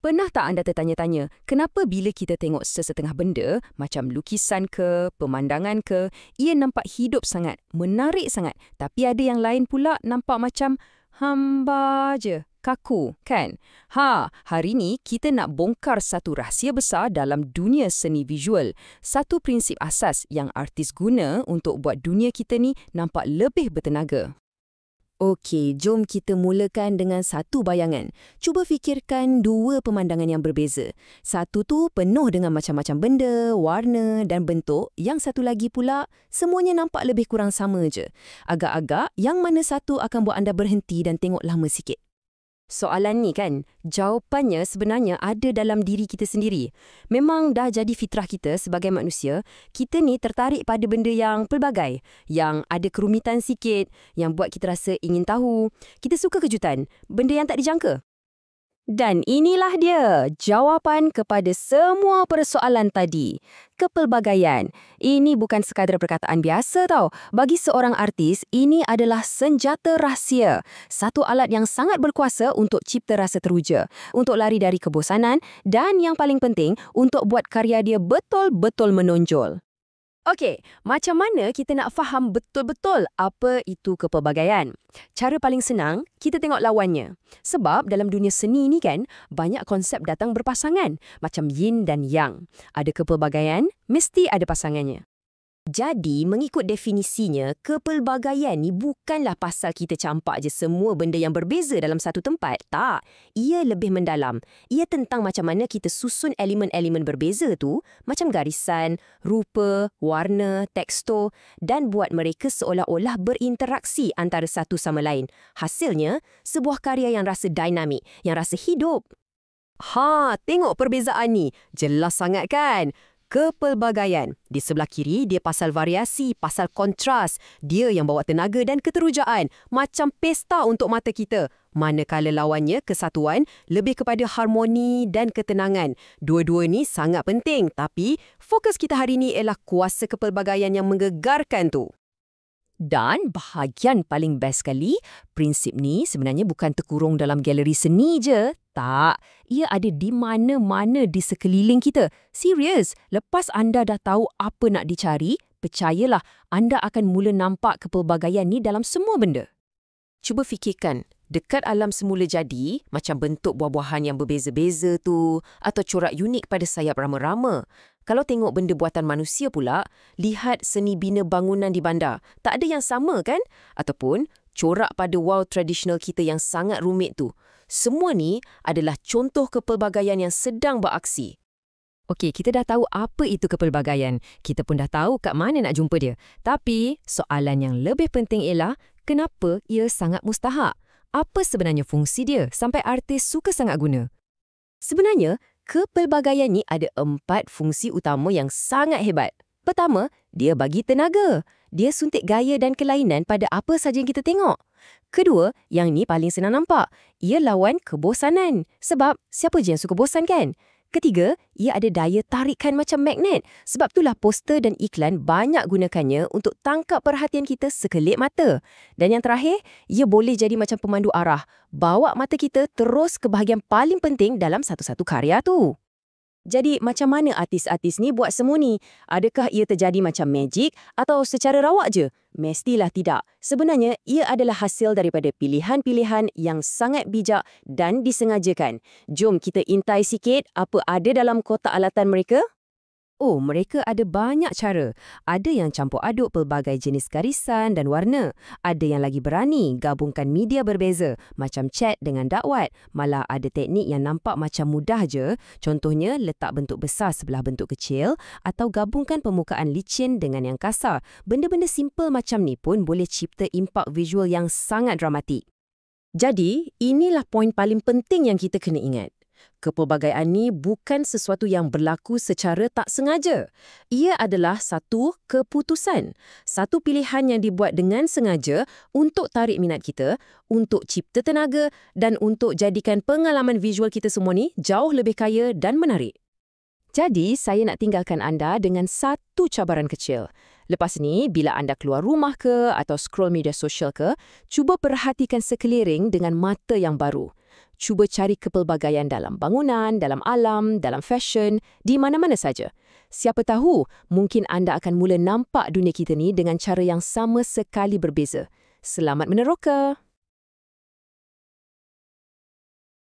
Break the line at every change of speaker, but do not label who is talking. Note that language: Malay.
Pernah tak anda tertanya-tanya, kenapa bila kita tengok sesetengah benda, macam lukisan ke, pemandangan ke, ia nampak hidup sangat, menarik sangat, tapi ada yang lain pula nampak macam hamba je, kaku, kan? Hari ni kita nak bongkar satu rahsia besar dalam dunia seni visual. Satu prinsip asas yang artis guna untuk buat dunia kita ni nampak lebih bertenaga. Okey, jom kita mulakan dengan satu bayangan. Cuba fikirkan dua pemandangan yang berbeza. Satu tu penuh dengan macam-macam benda, warna dan bentuk. Yang satu lagi pula, semuanya nampak lebih kurang sama je. Agak-agak, yang mana satu akan buat anda berhenti dan tengok lama sikit? Soalan ni kan, jawapannya sebenarnya ada dalam diri kita sendiri. Memang dah jadi fitrah kita sebagai manusia, kita ni tertarik pada benda yang pelbagai, yang ada kerumitan sikit, yang buat kita rasa ingin tahu. Kita suka kejutan, benda yang tak dijangka. Dan inilah dia, jawapan kepada semua persoalan tadi. Kepelbagaian. Ini bukan sekadar perkataan biasa tau. Bagi seorang artis, ini adalah senjata rahsia. Satu alat yang sangat berkuasa untuk cipta rasa teruja, untuk lari dari kebosanan dan yang paling penting, untuk buat karya dia betul-betul menonjol. Okey, macam mana kita nak faham betul-betul apa itu kepelbagaian? Cara paling senang, kita tengok lawannya. Sebab dalam dunia seni ni kan, banyak konsep datang berpasangan, macam yin dan yang. Ada kepelbagaian, mesti ada pasangannya. Jadi, mengikut definisinya, kepelbagaian ni bukanlah pasal kita campak je semua benda yang berbeza dalam satu tempat. Tak, ia lebih mendalam. Ia tentang macam mana kita susun elemen-elemen berbeza tu, macam garisan, rupa, warna, tekstur dan buat mereka seolah-olah berinteraksi antara satu sama lain. Hasilnya, sebuah karya yang rasa dinamik, yang rasa hidup. Tengok perbezaan ni. Jelas sangat kan? Kepelbagaian. Di sebelah kiri, dia pasal variasi, pasal kontras. Dia yang bawa tenaga dan keterujaan. Macam pesta untuk mata kita. Manakala lawannya, kesatuan, lebih kepada harmoni dan ketenangan. Dua-dua ni sangat penting. Tapi, fokus kita hari ni ialah kuasa kepelbagaian yang menggegarkan tu. Dan bahagian paling best sekali, prinsip ni sebenarnya bukan terkurung dalam galeri seni je. Tak, ia ada di mana-mana di sekeliling kita. Serius, lepas anda dah tahu apa nak dicari, percayalah anda akan mula nampak kepelbagaian ni dalam semua benda. Cuba fikirkan, dekat alam semula jadi, macam bentuk buah-buahan yang berbeza-beza tu, atau corak unik pada sayap rama-rama. Kalau tengok benda buatan manusia pula, lihat seni bina bangunan di bandar. Tak ada yang sama kan? Ataupun corak pada wall tradisional kita yang sangat rumit tu. Semua ni adalah contoh kepelbagaian yang sedang beraksi. Okey, kita dah tahu apa itu kepelbagaian. Kita pun dah tahu kat mana nak jumpa dia. Tapi, soalan yang lebih penting ialah, kenapa ia sangat mustahak? Apa sebenarnya fungsi dia sampai artis suka sangat guna? Sebenarnya, kepelbagaian ni ada 4 fungsi utama yang sangat hebat. Pertama, dia bagi tenaga. Dia suntik gaya dan kelainan pada apa saja yang kita tengok. Kedua, yang ni paling senang nampak. Ia lawan kebosanan. Sebab siapa je yang suka bosan kan? Ketiga, ia ada daya tarikan macam magnet. Sebab itulah poster dan iklan banyak gunakannya untuk tangkap perhatian kita sekelip mata. Dan yang terakhir, ia boleh jadi macam pemandu arah. Bawa mata kita terus ke bahagian paling penting dalam satu-satu karya tu. Jadi, macam mana artis-artis ni buat semua ni? Adakah ia terjadi macam magic atau secara rawak je? Mestilah tidak. Sebenarnya, ia adalah hasil daripada pilihan-pilihan yang sangat bijak dan disengajakan. Jom kita intai sikit apa ada dalam kotak alatan mereka. Mereka ada banyak cara. Ada yang campur aduk pelbagai jenis garisan dan warna. Ada yang lagi berani gabungkan media berbeza, macam cat dengan dakwat. Malah ada teknik yang nampak macam mudah je. Contohnya, letak bentuk besar sebelah bentuk kecil atau gabungkan permukaan licin dengan yang kasar. Benda-benda simple macam ni pun boleh cipta impak visual yang sangat dramatik. Jadi, inilah poin paling penting yang kita kena ingat. Kepelbagaian ni bukan sesuatu yang berlaku secara tak sengaja. Ia adalah satu keputusan. Satu pilihan yang dibuat dengan sengaja untuk tarik minat kita, untuk cipta tenaga dan untuk jadikan pengalaman visual kita semua ni jauh lebih kaya dan menarik. Jadi, saya nak tinggalkan anda dengan satu cabaran kecil. Lepas ni, bila anda keluar rumah ke atau scroll media sosial ke, cuba perhatikan sekeliling dengan mata yang baru. Cuba cari kepelbagaian dalam bangunan, dalam alam, dalam fashion, di mana-mana saja. Siapa tahu, mungkin anda akan mula nampak dunia kita ni dengan cara yang sama sekali berbeza. Selamat meneroka!